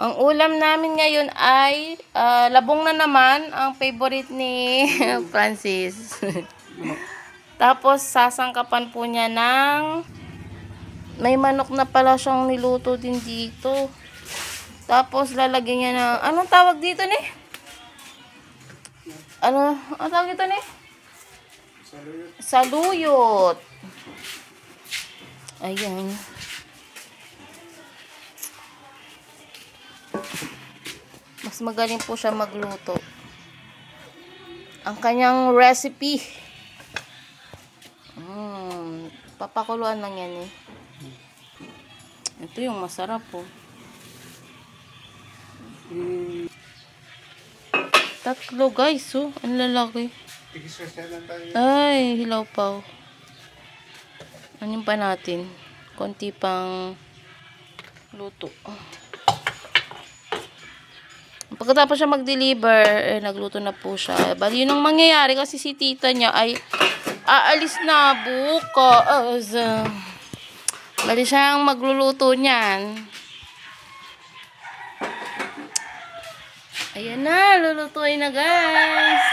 Ang ulam namin ngayon ay labong na naman, ang favorite ni Francis. Tapos sasangkapan po niya ng may manok na pala siyang niluto din dito. Tapos lalagyan niya ng anong tawag dito ni? Ano tawag dito ni? Saluyot. Ayan. Mas magaling po siya magluto. Ang kanyang recipe. Papakuluan lang yan eh. Ito yung masarap po. Tatlo guys, oh. Ang lalaki. Ay, hilaw pa. Anin pa natin? Konti pang luto. Pagkatapos siya mag-deliver, nagluto na po siya. Bali, yun ang mangyayari kasi si tita niya ay aalis na bukas. Bali siya ang magluluto niyan. Ayan na, lulutuin na guys.